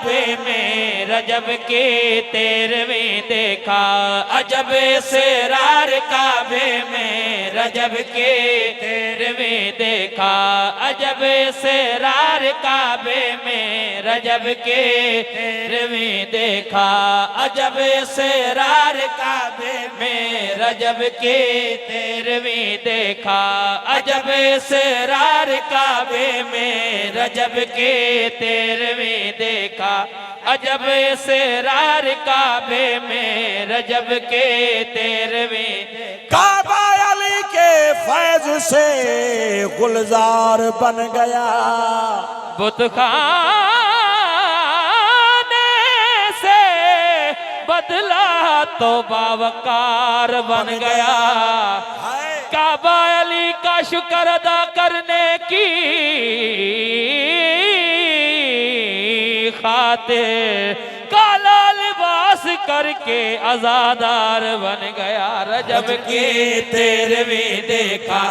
काबे में रजब के 13वें देखा। अजब इसरार काबे में रजब के 13वें देखा। अजब इसरार काबे में रजब के 13वें देखा। अजब इसरार काबे में रजब के 13वें देखा। अजब इसरार काबे में रजब के 13वें देखा। अजब इसरार काबे में रजब के 13वें। काबा अली के फैज से गुलजार बन गया। बुतखाने से बदला तो बावकार बन गया। काबा अली का शुक्र अदा करने की खातिर काला लिबास करके आजादार बन गया। रजब के 13वें देखा।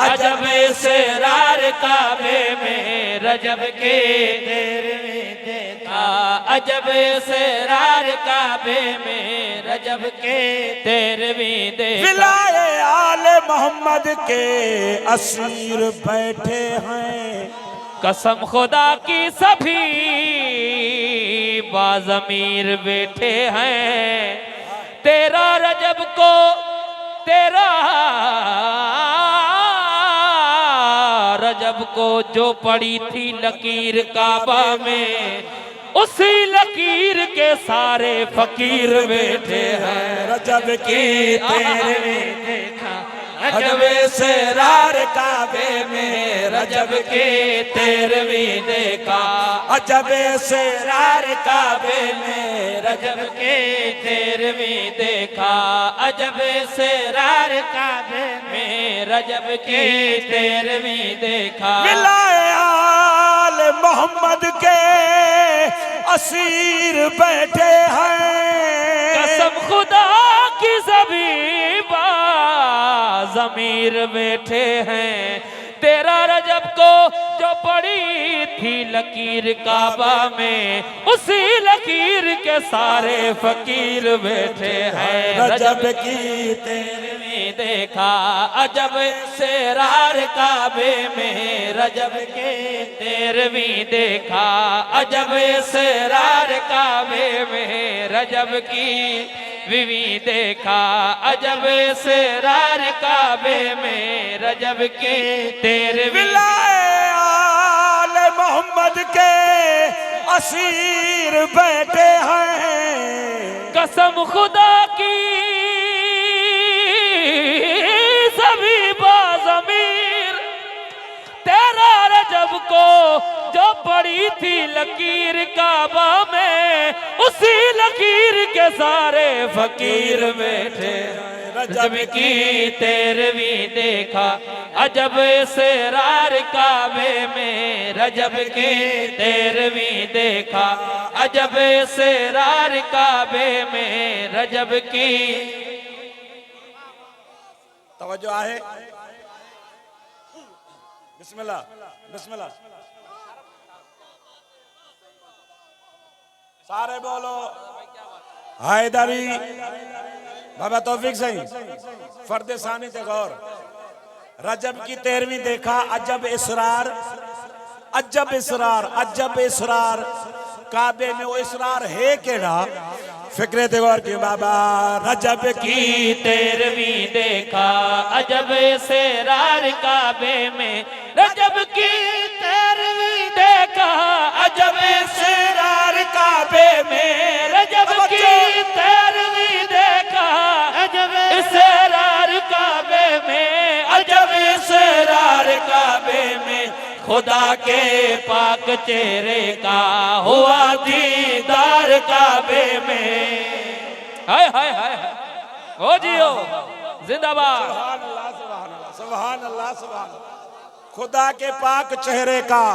अजब इसरार काबे में रजब के 13वें देखा। अजब इसरार काबे में रजब के 13वें देखा। विलाए आले मोहम्मद के असीर बैठे हैं। कसम खुदा की सभी बाज़मीर बैठे हैं। 13 रजब को 13 रजब को जो पड़ी थी लकीर काबा में, उसी लकीर के सारे फकीर बैठे हैं। रजब की 13वें देखा। अजब इसरार काबे में रजब के 13वें देखा। अजब इसरार काबे में रजब के 13वें देखा। अजब इसरार काबे में रजब के 13वें देखा। विलाए आले मोहम्मद के असीर बैठे हैं। कसम खुदा की सभी ज़मीर बैठे हैं। 13 रजब को जो पड़ी थी लकीर काबा में, उसी लकीर के सारे फकीर बैठे हैं। रजब की 13वें देखा। अजब इसरार काबे में रजब के 13वें देखा। अजब इसरार काबे में रजब की बीवी देखा। अजब इसरार काबे में रजब के 13वें। विलाए आले मोहम्मद के असीर बैठे हैं। कसम खुदा की सभी बाज़मीर 13 रजब को जो पड़ी थी लकीर काबा में, उसी लकीर के सारे फकीर बैठे। रजब की 13वीं देखा। अजब इसरार काबे में रजब के 13वीं देखा। अजब इसरार काबे में रजब की। तवज्जो आहे। बिस्मिल्लाह बिस्मिल्लाह। सारे बोलो हैदरी। बाबा तौफीक सही फर्द सानी ते गौर। रजब की 13वीं देखा। अजब इसरार अजब इसरार अजब इसरार काबे में वो इसरार है केड़ा। फिक्रे ते गौर की बाबा। रजब की 13वीं देखा। अजब इसरार काबे में रजब की 13वीं देखा। अजब इसरार काबे में रजब की 13वीं देखा। अजब इसरार काबे में अजब इसरार काबे में खुदा के पाक चेहरे का हुआ दीदार काबे में। हाय हाय हाय हो जियो जिंदाबाद। सुभान अल्लाह सुभान। खुदा के पाक चेहरे का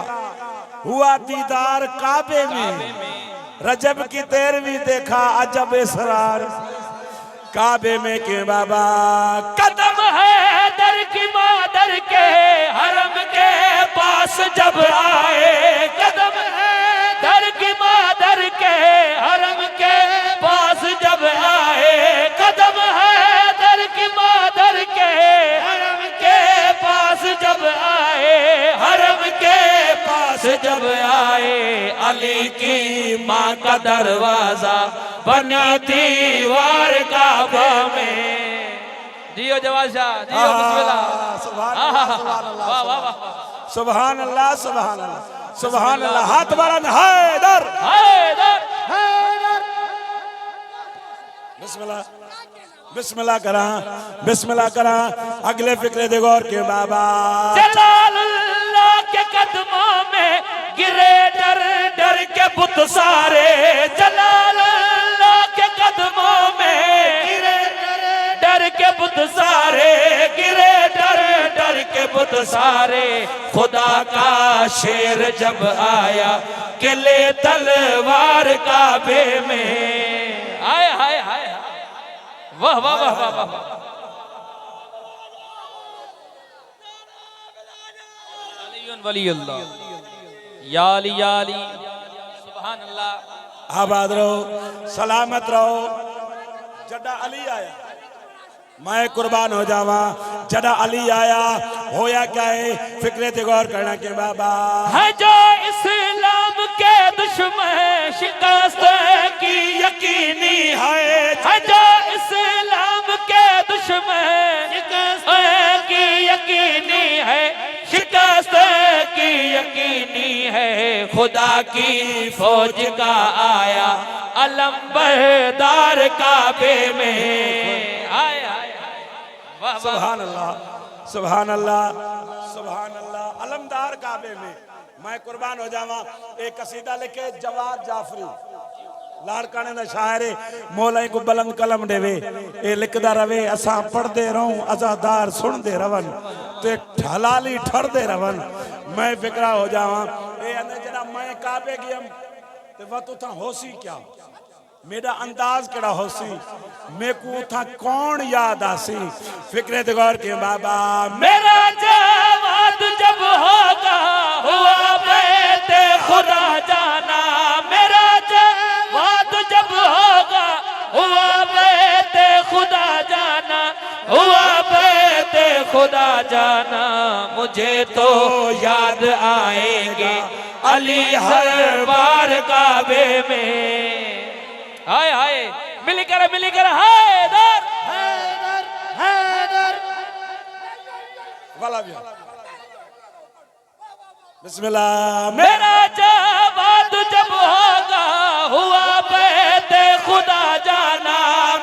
हुआ दीदार काबे में। रजब की 13वीं देखा। अजब इसरार काबे में के बाबा। कदम है दर की मादर के हरम के पास जब आए। कदम है दर की मादर अली की माँ का दरवाजा बनी दीवार काबा में। जियो जवान शाह, जियो बिस्मिल्लाह। सुभान अल्लाह, सुभान अल्लाह, वाह वाह वाह, सुभान अल्लाह, सुभान अल्लाह, सुभान अल्लाह। हाथ बुलंद, हैदर हैदर। बिस्मिल्लाह, बिस्मिल्लाह करा, बिस्मिल्लाह करा। अगले फिक्रे दे गौर के बाबा। जलालुल्लाह के कदमों में गिरे डर डर के बुत सारे। जलालुल्लाह के कदमों में गिरे डर के बुत सारे, गिरे डर डर के बुत सारे। खुदा का शेर जब आया किले तलवार काबे में। आय हाय हाय, वाह वाह वाह वाह वाह। वलीउल्लाह, या अली या अली, सुभान अल्लाह। आबाद रहो, सलामत रहो। जड़ा अली आया, मैं कुर्बान हो जावा। जड़ा अली आया, होया क्या है? फिक्रे ते गौर करना के बाबा। है जो इस्लाम के दुश्मन शिकस्त की यकीनी है जो इस्लाम के दुश्मन शिकस्त की यकीनी है, शिकस्त की यकीनी है। खुदा की फौज का आया अलम बरदार काबे में। आय आय, वाह वाह, सुभान अल्लाह, सुभान अल्लाह, सुभान अल्लाह। अलमदार काबे में मैं कुर्बान हो जावा। एक कसीदा लिखे जवाद जाफरी लाड़काने दा शायरे। मौलाई को बुलंद कलम देवे, ए लिखदा रवे। असा पढ़दे रहूं, अजादार सुनदे रवन ते हलाली ठरदे रवन। मैं फिक्रा हो जावा। ए अने जड़ा मैं काबे गयम ते वत उथा होसी क्या, मेरा अंदाज केड़ा होसी, मेकू उथा कौन याद आसी। फिक्रे ते गौर के बाबा। मेरा जवाद जब होगा हुआ बैते खुदा जाना। मेरा जवाद जब होगा हुआ बैते खुदा जाना, हुआ बैते खुदा जाना। मुझे तो याद आएंगे अली हर बार काबे में। हाय हाय, मिलकर हैदर हैदर हैदर। वाला भी बिस्मिल्लाह। मेरा जवाद जब होगा हुआ बैते खुदा जाना।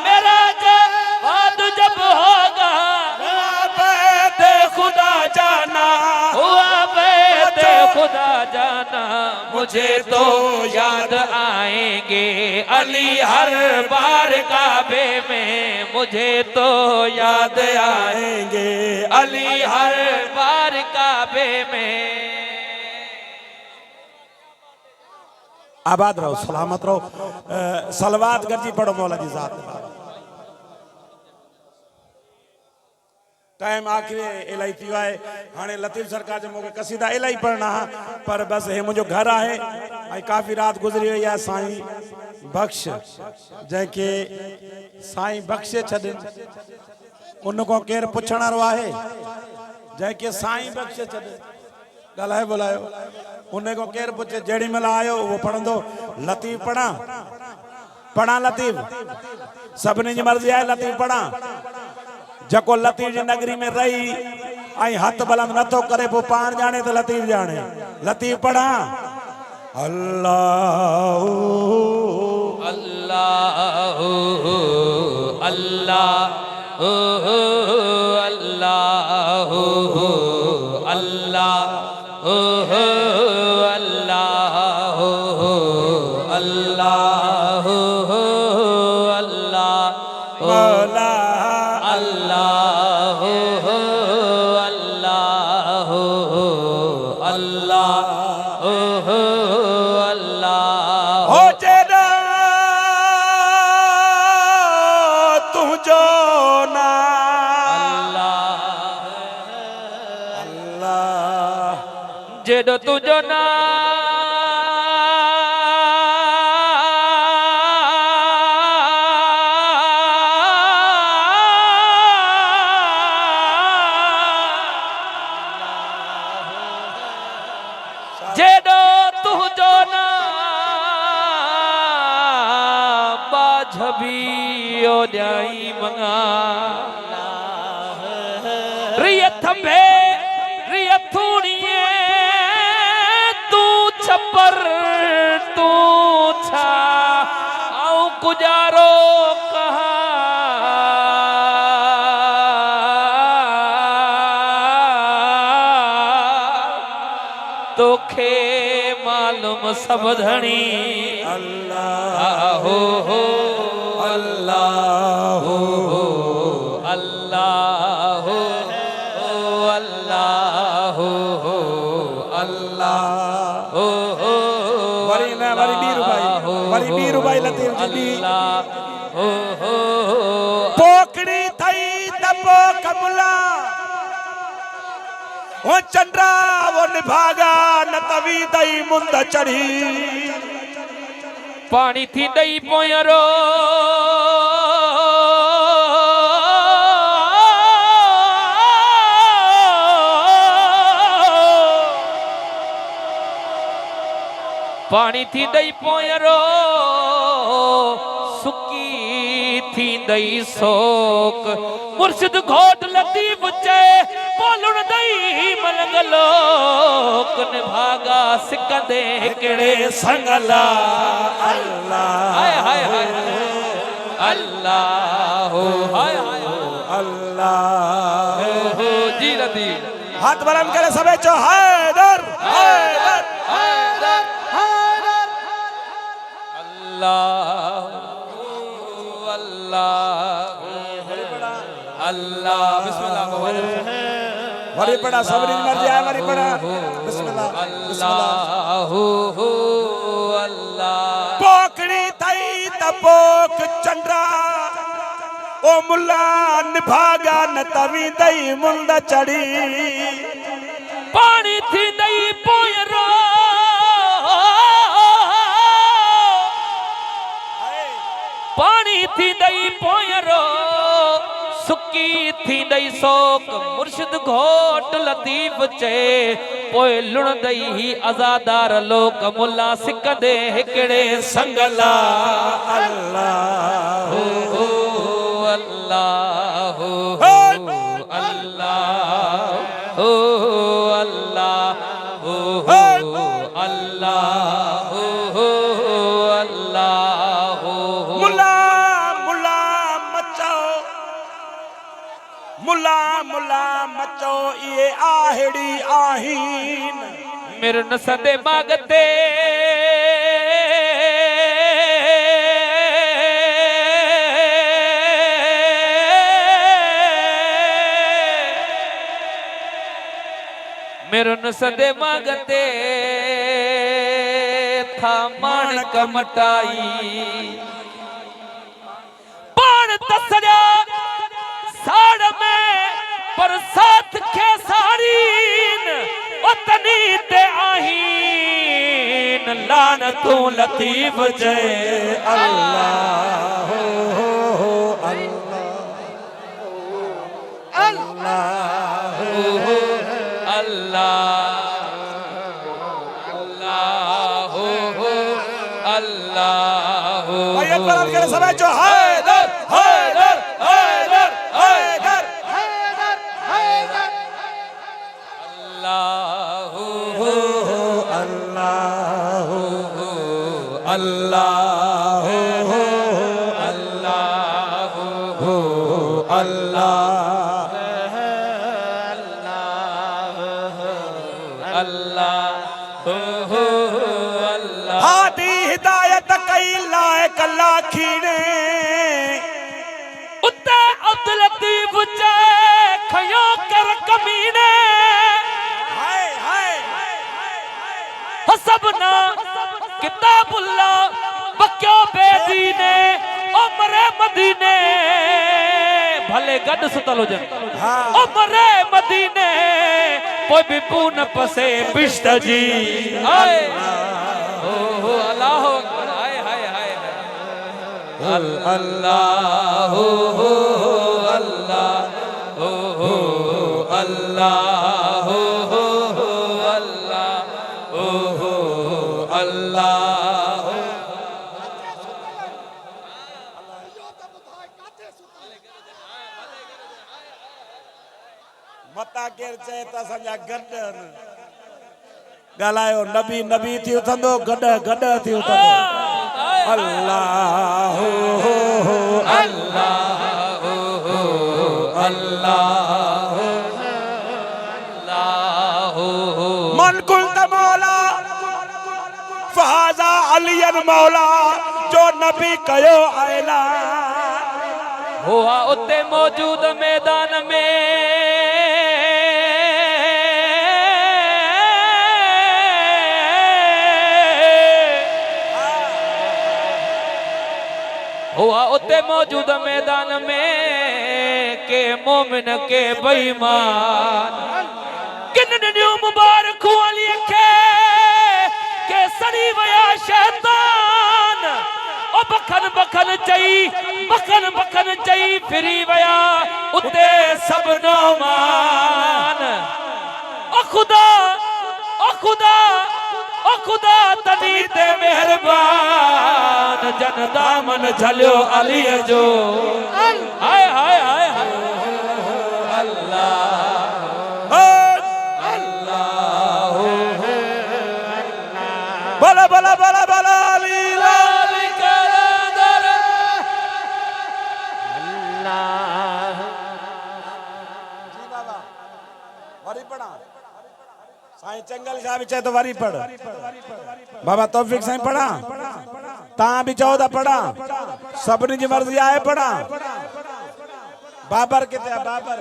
मेरा जवाद जब होगा हुआ बैते खुदा जाना, हुआ बैते खुदा जाना। मुझे तो याद आएंगे अली हर बार काबे में। मुझे तो याद आएंगे अली हर बार काबे में। आबाद रहो, सलामत रहो। सलवात गर्जी पढ़ो मौला जी ज़ात। टाइम आखिरी इलाही थी है। हाणे लतीफ़ सरकार जो मूंखे कसीदा इलाही पढ़ना है, पर बस हे मुझो घर है। ऐं काफ़ी रात गुज़री वई आहे। साईं बख्श जंहिंखे साईं बख्शे छॾनि, उन खां केरु पुछण वारो आहे? जंहिंखे साईं बख्शे छॾे, ॻाल्हाए ॿोलायो। उन खां केरु पुछे? जेॾी महिल आयो उहो पढ़ंदो। लतीफ़ पढ़ा पढ़ा लतीफ़, सभिनी जी मर्ज़ी आहे लतीफ़ पढ़ा। जको लतीफ़ जी नगरी में रही ऐं हथ बुलंद नथो करे, पोइ पाण जाने तो लतीफ़ जाने। लतीफ़ पढ़ा। अल्लाह अल्लाह अल्लाह अल्लाह अल्लाह अल्लाह अल्लाह मौला अल्लाह अल्लाह अल्लाह अल्लाह। हो जेड़ा तुझो ना अल्लाह, जेड़ो तुझो ना जेड़ो तुझो ना झबी ओ जाई मंगा रिय थंबे रिय थूड़िए तू छपर तू छा आऊं गुजारो कहा तोखे मालूम सब धनी अल्लाह हो अल्लाह हो अल्लाह हो अल्लाह हो अल्लाह हो वरी मैं वरी बीरू भाई लतीफ जी भी अल्लाह हो पोकड़ी थई तपो कमला वो चंद्रा वो निभागा न तवी दई मुंद चढ़ी पानी थी दई पोयरो पानी थी दई पोयरो सुकी थी दई सोक मुर्शिद घोट लतीफ चे बोलुण दई मलंग लोक निभागा सिकंदे केड़े संगला अल्लाह हाय हाय हाय अल्लाह हो हाय हाय अल्लाह हो जी लतीफ हाथ बुलंद करे सबे चो हैदर हैदर हैदर हैदर अल्लाह अल्लाह अल्लाह बिस्मिल्लाह वरी पड़ा सबरी मर्जी है वरी पड़ा बिस्मिल्लाह अल्लाह हो अल्लाह पोकड़ी थई तपोक चंद्रा ओ मुल्ला निभागा न तवी दई मुंद चढ़ी पानी थी दई पोयरो पानी थी दई पोयरो सुकी थी दई सोक मुर्शिद घोट लतीफ चे पोए लुण दई ही आजादार लोक मुल्ला सिकंदे हिकड़े संगला अल्लाह हो अल्लाह हो अल्लाह हो अल्लाह हो अल्लाह हो अल्लाह हो मुल्ला मुल्ला मचाओ मुल्ला मुल्ला मचो ये आहड़ी आहीन मेरे नसदे मागते मेरे नसदे मागते था माणक मटाई पान तसड़ा साड़ में पर साथ के साड़ीन उतनी ते आहीन लान तू लतीफ जय अल्लाह हो अल्लाह अल्लाह अल्लाह भाई अल्लाह करे सब जो हैदर हैदर हैदर हैदर हैदर हैदर अल्लाह अल्लाह अल्लाह अल्लाह अल्लाह हादी हिदायत कई लायक लाखीने उत्ते अब्दुल लतीफ चे खयो कर कमीने हाय हाय हसबना किताबुल्लाह बक्यो बेदीने उमरे मदीने भले गड सुतलो जन उमरे मदीने कोई भी पून पसे बिश्त जी आए ओ अल्लाह अकबर आए हाय हाय अल्लाह हो अल्लाह हो अल्लाह हो अल्लाह हो अल्लाह चए त असांजा गॾ ॻाल्हायो नबी नबी थी उथंदो गॾ गॾ थी उथंदो अल्लाह मन कुल त मौला फहाजा अलियन मौला जो नबी कयो ऐलान हुआ उते मौजूद मैदान में हुआ उते मौजूद मैदान में के मोमिन के बेईमान किन ॾिनियूं मुबारक वाली के सड़ी वया शैतान ओ बखन बखन चई फिरी वया उते सब नौमान ओ खुदा तनी ते मेहरबान जन दामन झलियो अली जो हाय हाय हाय बला बला बला बला अली जी बाबा वरी पढ़ा साईं चंगल साहब चए तो वरी पढ़ बाबा तौफीक साईं पढ़ा तां भी चओ था पढ़ा सभिनी जी मर्ज़ी आहे पढ़ा बाबर किथे आहे बाबर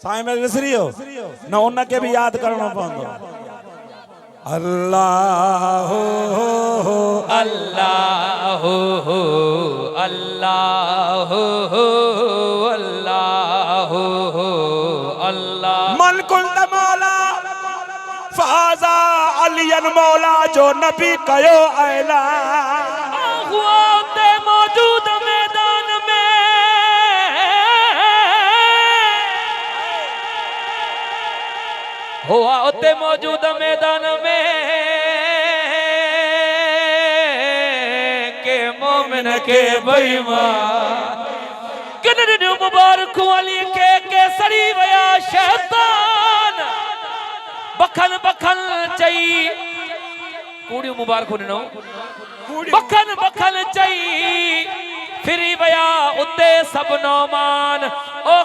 साईं में विसरी हो न उनके भी याद करणो पवंदो अल्लाह अल्लाह अल्लाह अल्लाह अल्लाह मन कुल मौला फहाजा अलियन मौला जो नबी कयो ऐलान हुआ उते मौजूद मैदान में हुआ उते मौजूद मैदान में के मोमिन के बेईमान किन ॾिनियूं मुबारक वाली के सड़ी वया शैतान बखन बखन चई कूड़ियूं मुबारक ॾिनो बखन बखन चई फिरी वया उते सब नौमान ओ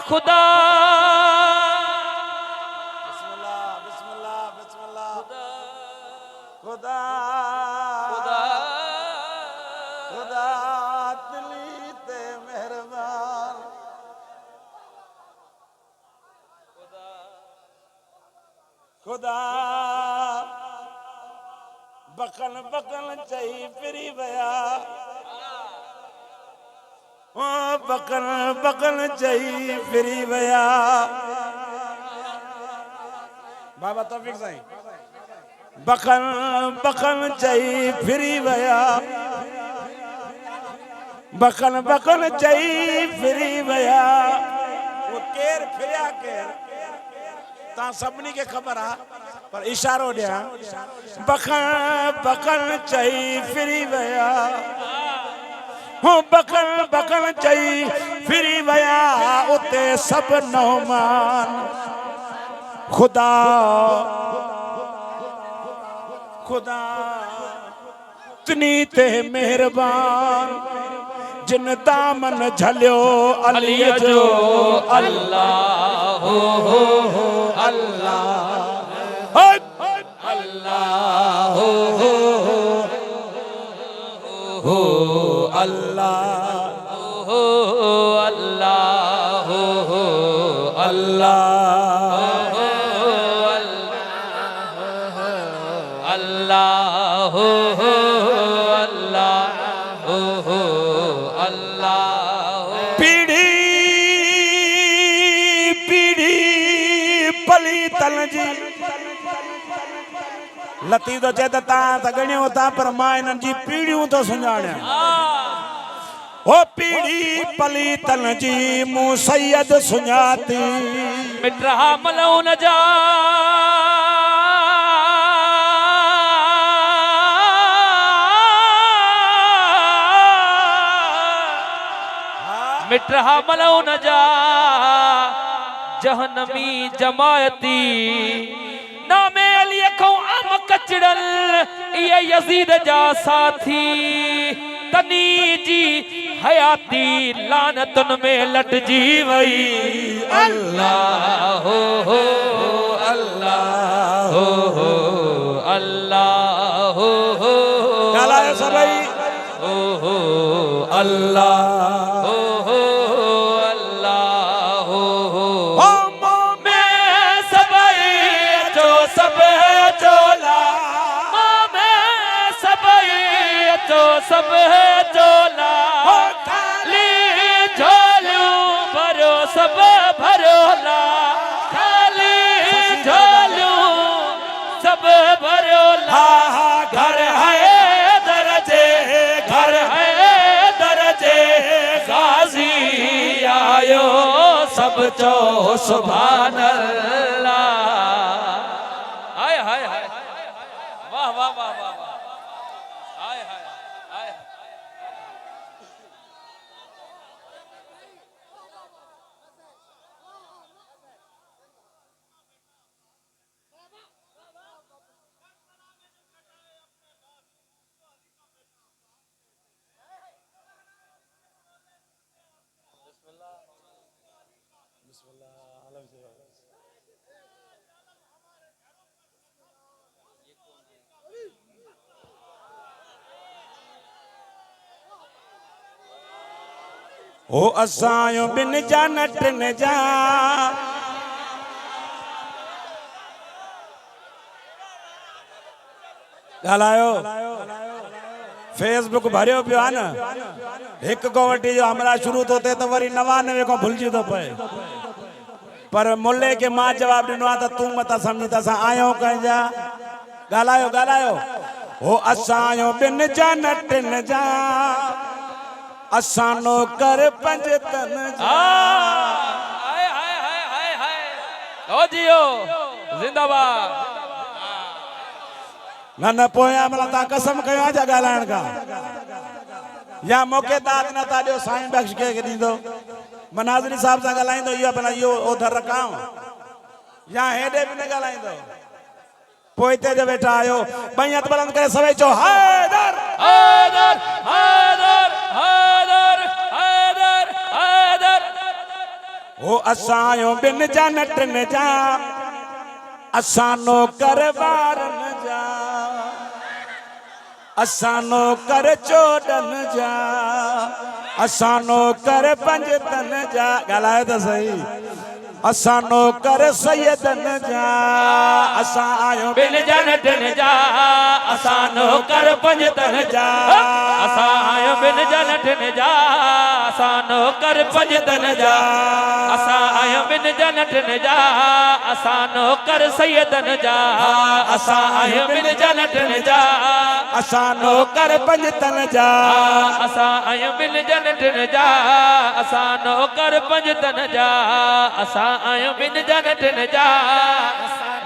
खुदा बिस्मिल्लाह बिस्मिल्लाह खुदा खुदा दिली ते मेहरबान खुदा बकन बकन चई फिरी वया ओ बकन बकन चई फिरी वया बाबा तौफीक साईं बकन बकन चई फिरी वया बकन बकन चई फिरी वया वो केर फिरिया केर ता सबनी के खबर आ पर इशारो दिया बकन बकन चई फिरी वया हो बकन बकन चई फिरी वया उते सब नौमान खुदा खुदा तनी ते मेहरबान जिन दामन झलियो अली जो अल्लाह अल्लाह अल्लाह अल्लाह अल्लाह अल्लाह अल्लाह अल्लाह पीढ़ी पीढ़ी पली तल जी लती तो चए ता सगणियो था पर मां इन्हनि जी पीढ़ियूं तो सुञाणिया ओ पीढ़ी पली तल जी मूं सैयद सुञाती मिठा मलऊन जा मिटहा मलो न जा जहनमी जमायती नामे अली खो आम कचड़ल ये यजीद जा साथी तनी जी हयाती लानतन में लट जी वई अल्लाह हो अल्लाह हो अल्लाह हो गालायो सभई हो अल्लाह हो अल्लाह हो मैं सबई अचो सब चोला मैं सबई अचो सब चोला सब भरोला खाली झोलू सब भरोला घर है दरजे गाजी आयो सब चो सुभान अल्लाह हाय हाय हाय वाह वाह वाह वाह हाय हाय हाय ओ असायो बिन जा नट न जा गालायो फेसबुक भरियो पियो आहे न एक को वटी जो हमरा शुरू तो थे तो वरी 99 को भूलजी तो पे पर मुल्ले के मां जवाब दिनो आ त तू मत समझी त असां आयो कंजा गालायो गालायो ओ असायो बिन जा नट न जा असानो कर पंज तन हाय हाय हाय हाय हाय ओ जियो जिंदाबाद न पोया मला ता कसम कयो जा गालाण का या मौके दाद न ता दियो साईं बख्श के दींदो मनाजरी साहब सा गलाइंदो यो भला यो उधर रखाओ या हेडे भी न गलाइंदो पोइते जो बैठा आयो बैयत बुलंद करे सवे चो हैदर हैदर हैदर हैदर हैदर हैदर ओ असायो बिन जा नट न जा असानो कर बार न जा असानो कर चोडन जा असानो कर पंज तन जा गालायो तो सही असानो कर सैयदन जा असा आयो बिन जनट न जा असानो कर पंज तन जा असा आयो बिन जनट न जा असानो कर पंज तन जा असा आयो बिन जनट न जा असानो कर सैयदन जा असा आयो बिन जनट न जा असानो कर पंज तन जा असा आयो बिन जनट न जा असानो कर पंज तन जा असा आयो बिन जनट न जा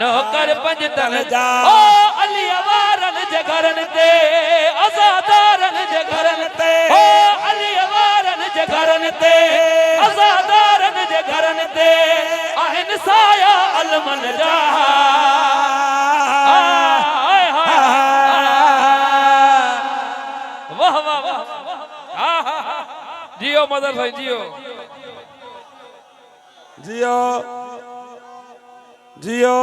नौकर पंज तन जा ओ अली वारन जे घरन ते आजादारन जे घरन ते ओ अली वारन जे घरन ते आजादारन जे घरन ते आहिन साया अलमन जा वाह वाह वाह जियो मदर भाई जियो जियो जियो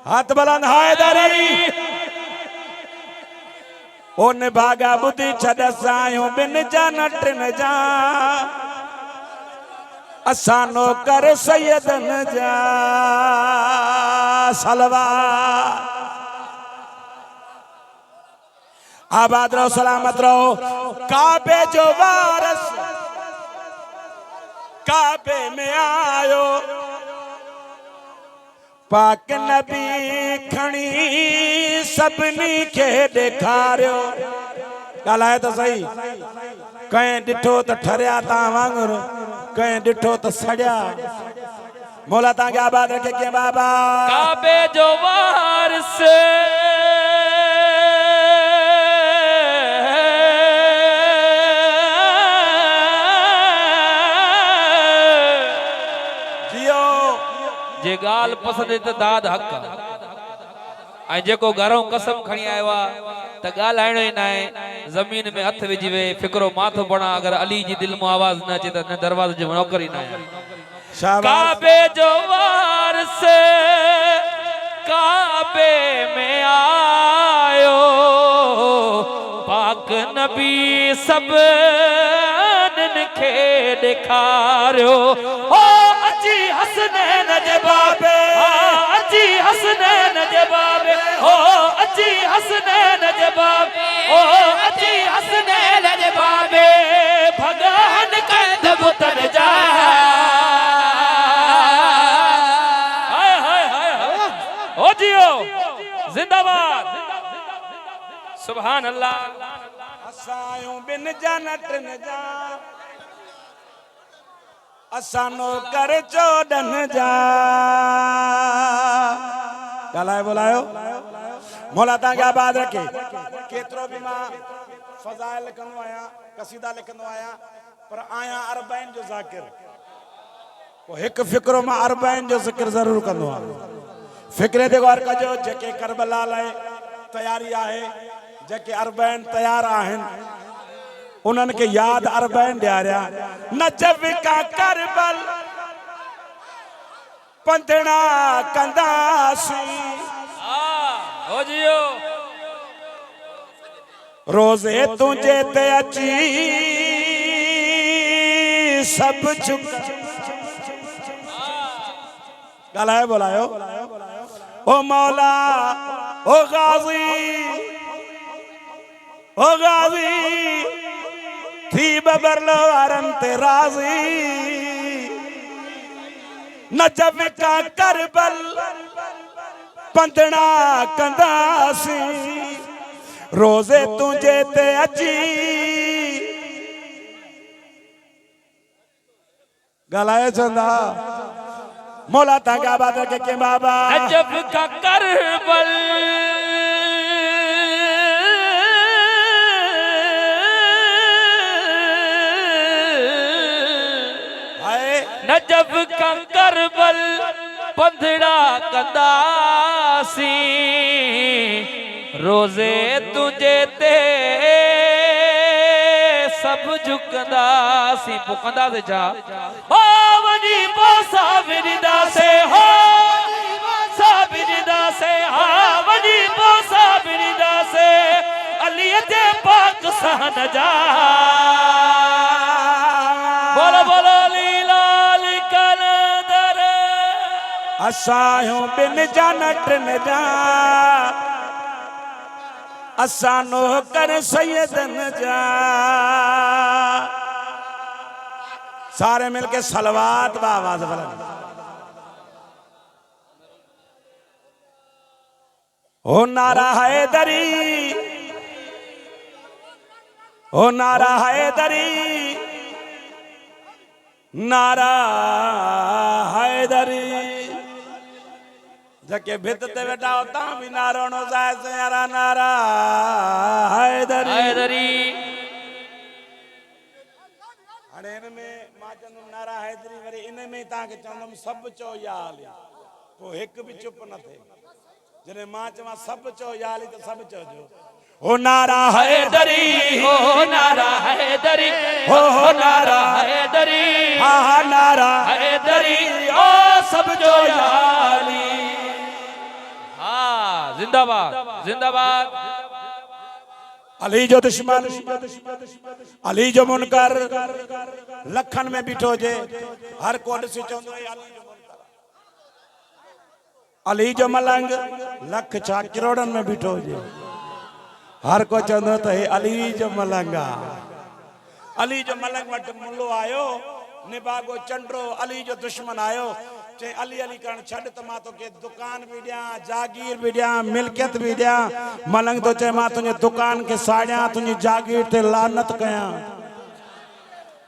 हाथ बुलंद हैदरी ओन भागा बुद्धि छड़ सायो बिन जा नट न जा असानो कर सैयदन जा सलवा आबाद रहो सलामत रहो काबे जो वारस काबे में आयो पाक नबी खणी सबनी के देखारियो गालाए तो सही कहीं डिठो तो ठरिया ता वांगुर कहीं डिठो तो सड़िया मौला ता के आबाद रखे के बाबा काबे जो वारस गाल पसंद त दाद हक आई जेको घरों कसम खणी आयो त गालाइणो ही ना है जमीन में हथ विझी वे फिक्रो माथो बणा अगर अली जी दिल में आवाज न अचे त दरवाजे जो नौकर ही ना है काबे जो वारिस काबे में आयो पाक नबी सब खे दिखारियो ओ अची हसनैन जे बाबे अची हसनैन जे बाबे ओ अची हसनैन जे बाबे ओ अची हसनैन जे बाबे भगवान कंद बुतर जा हाय हाय हाय ओ जियो जिंदाबाद सुभान अल्लाह असायूं बिन जानट न जा असानो कर चोडन जा गालाए बोलायो मौला ता क्या बात रखे केतरो भी मां फजाइल लिखंदो आया कसीदा लिखंदो आया पर आया अरबैन जो ज़ाकिर को एक फिक्रो मां अरबैन जो जिक्र जरूर कंदो आ फिक्रे ते गौर कजो जेके करबला लाए तैयारी आहे जेके अरबैन तैयार आहिन उन्हन के याद अरबैन ॾियारिया नजब का करबल पंधड़ा कंदासी हो जियो रोजे तुझे ते अची सब झुक गालाए बोलायो ओ मौला ओ गाजी थी बबरलो वारन ते राजी नजब का करबल पंधड़ा कंदासी रोजे तुझे ते अची गलाए चंदा मौला तांगा बात के बाबा नजब का करबल नजब का करबल पंधड़ा कंदासी रोजे तुझे ते सब झुकंदासी पुकंदा से जा ओ वनी बोसा विरदा से हो साबिरदा से हा वनी बोसा विरदा से अली ते पाक सहन जा बोलो बोलो असायूं बिन जानट न जा असानो कर सैयदन जा सारे मिलके सलवात बावाज बुलंद ओ नारा हैदरी ओ नारा हैदरी नारा हैदरी जके भित ते बैठा होता भी नारायणो जाए से यारा नारा हैदरी हैदरी अरे इनमें मां चंदम नारा हैदरी वरी इनमें ता के चंदम सब चो याल को एक भी चुप न थे जने मां चवा सब चो याली तो सब चो जो ओ नारा हैदरी हो नारा हैदरी हो नारा हैदरी हा नारा हैदरी ओ सब जो याली जिंदाबाद जिंदाबाद अली जो दुश्मन अली जो मुनकर लखन में बिठो जे हर को ॾिसी चवंदो अली जो मलंग लख छा करोड़न में बिठो जे हर को चवंदो त हे अली जो मलंग अली जो मलंग वट मुल्लो आयो निबागो चंड्रो अली जो दुश्मन आयो चे अली अली करण छड़ त मां तो के दुकान भी दिया जागीर भी दिया मिल्कियत भी दिया मलंग तो चे मां तुझे दुकान के साड़िया तुझी जागीर ते लानत कया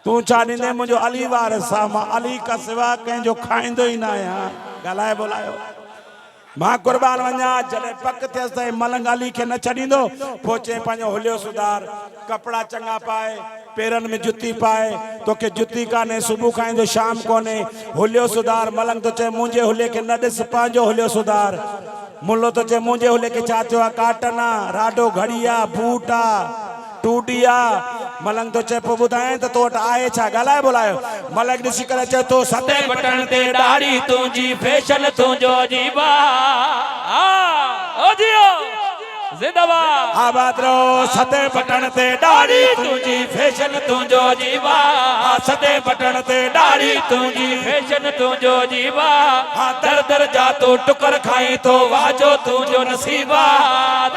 तू चाडींदे मुझो अली वारिस मां अली का सिवा कहीं जो खाइंदो ही ना आया गलाए बोलायो मां कुर्बान वञा जॾहिं पक थियसि त मलंग अली खे न छॾींदो पोइ चई पंहिंजो हुलियो सुधार कपिड़ा चङा पाए पेरनि में जुती पाए तोखे जुती कान्हे सुबुह खां ईंदो शाम कोन्हे हुलियो सुधार मलंग तो चए मुंहिंजे हुले खे न ॾिस पंहिंजो हुलियो सुधार मुल्लो तो चए मुंहिंजे हुले खे छा थियो आहे काटन आहे राडो घड़ी आहे बूट आहे टूडी आहे मलंग तो चए पोइ ॿुधाए त तो वटि आहे छा ॻाल्हाए ॿोलायो मलंग ॾिसी करे चए तो सते बटन ते दाढ़ी तुंहिंजी फैशन तुंहिंजो जीवा ओ जियो जिंदाबाद आबाद रहो सते बटन ते दाढ़ी तुंहिंजी फैशन तुंहिंजो जीवा सते बटन ते दाढ़ी तुंहिंजी फैशन तुंहिंजो जीवा दर दर जा तो टुकर खाई तो वाजो तुंहिंजो नसीबा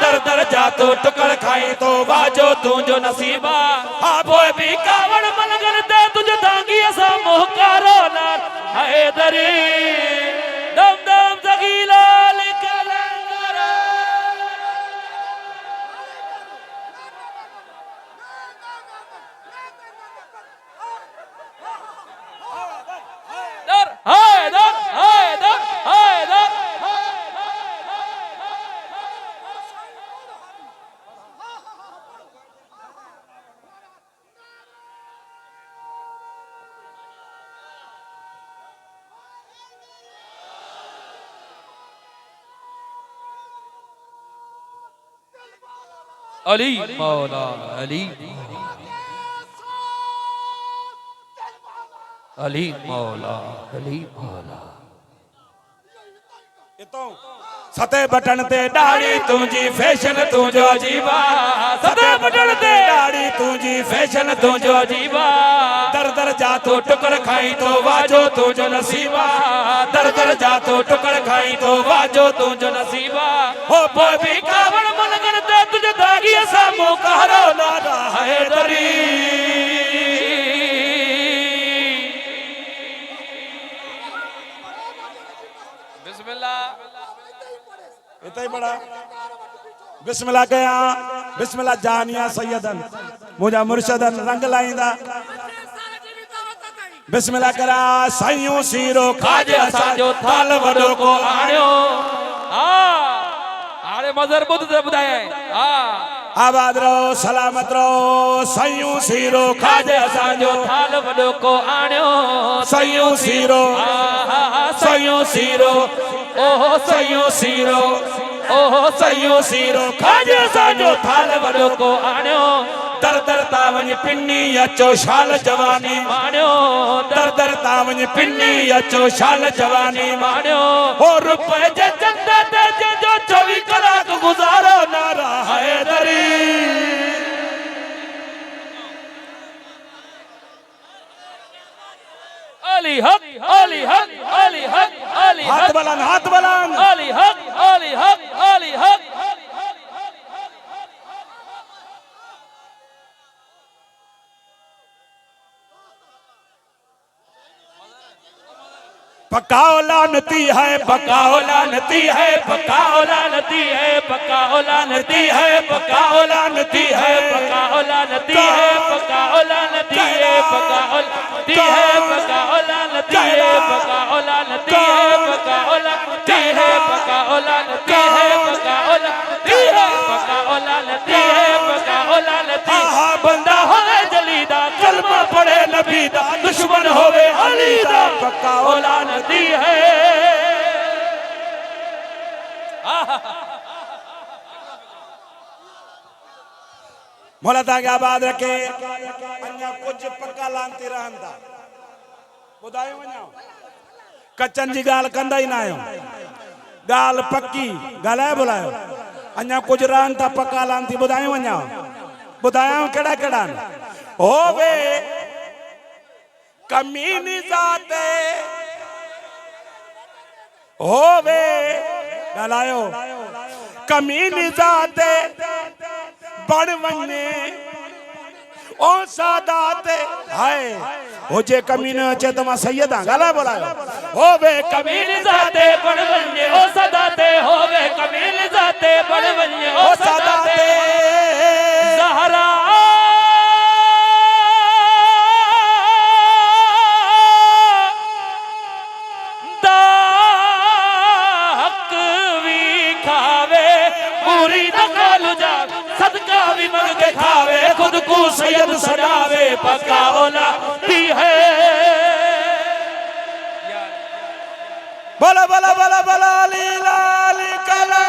दर दर जा तो टुकर खाई तो वाजो तुंहिंजो नसीबा पोइ बि कावड़ मलंगन ते तुंहिंजो दांगी असां मोहकारो न हैदरी दम दम जगीला अली मौला अली अली मौला अली मौला सते बटन ते दाढ़ी तुंहिंजी फैशन तुंहिंजो जीवा सते बटन ते दाढ़ी तुंहिंजी फैशन तुंहिंजो जीवा दर दर जा तो टुकर खाई तो वाजो तुंहिंजो नसीबा दर दर जा तो टुकर खाई तो वाजो तुंहिंजो नसीबा हो पोइ बि कावड़ मलंगन ते तुझे दागी असां मोहकारो न हैदरी बिस्मिल्लाह इतना ही बड़ा बिस्मिल्लाह कया बिस्मिल्लाह जानिया सैयदन मुझा मुर्शदन रंग लाइंदा बिस्मिल्लाह करा साईं सीरो खाजे असांजो थाल वॾो को आणियो हाणे मज़र ॿुध ते ॿुधाए आबाद रहो सलामत रहो साईं सीरो खाजे असांजो थाल वॾो को आणियो साईं सीरो साईं सीरो ओहो साईं सीरो ओहो साईं सीरो खाजे असांजो थाल वॾो को आणियो दर दर तावनी पिन्नी अचो शाल जवानी माणियो दर दर तावनी पिन्नी अचो शाल जवानी माणियो हो रुपए जे चंद ते जो 24 कलाक गुजारो नारा हैदरी अली हक अली हक अली हक अली हाथ बुलंद हाथ बुलंद अली हक अली हक अली हक पकाओ लानती है पकाओ लानती है पकाओ लानती है पकाओ लानती है पकाओ लानती है पकाओ लानती है पकाओ लानती है पकाओ लानती है पकाओ लानती है पकाओ लानती है पकाओ लानती है पकाओ लानती है पकाओ लानती है पकाओ लानती है पकाओ लानती बंदा होवे जलीदा कलमा पढ़े नबी दा दुश्मन होवे अली दा पकाओ लानती है मोला ताके आबाद रखे अन्या कुछ पक्का लानती रहंदा बुधायो वञो कचन जी गाल कंदा ही ना आयो गाल पक्की गालाए बुलायो अन्या कुछ रहन था पक्का लानती बुधायो वञो बुधायो केड़ा केड़ा होवे कमीनी जाते होवे गालायो कमीनी जाते बड़ वने ओ सादाते हाय हो जे कमीने अचे त मां सैयद हां गाला बोलायो होवे कमीनी जाते बड़ वने ओ सादाते होवे कमीनी जाते बड़ वने ओ सादाते ज़हरा अली दा कौल जा सदका भी मंग के खावे खुद को सैयद सजावे पक्का औलादी है। बोला बोला बोला बोला अली लाली कला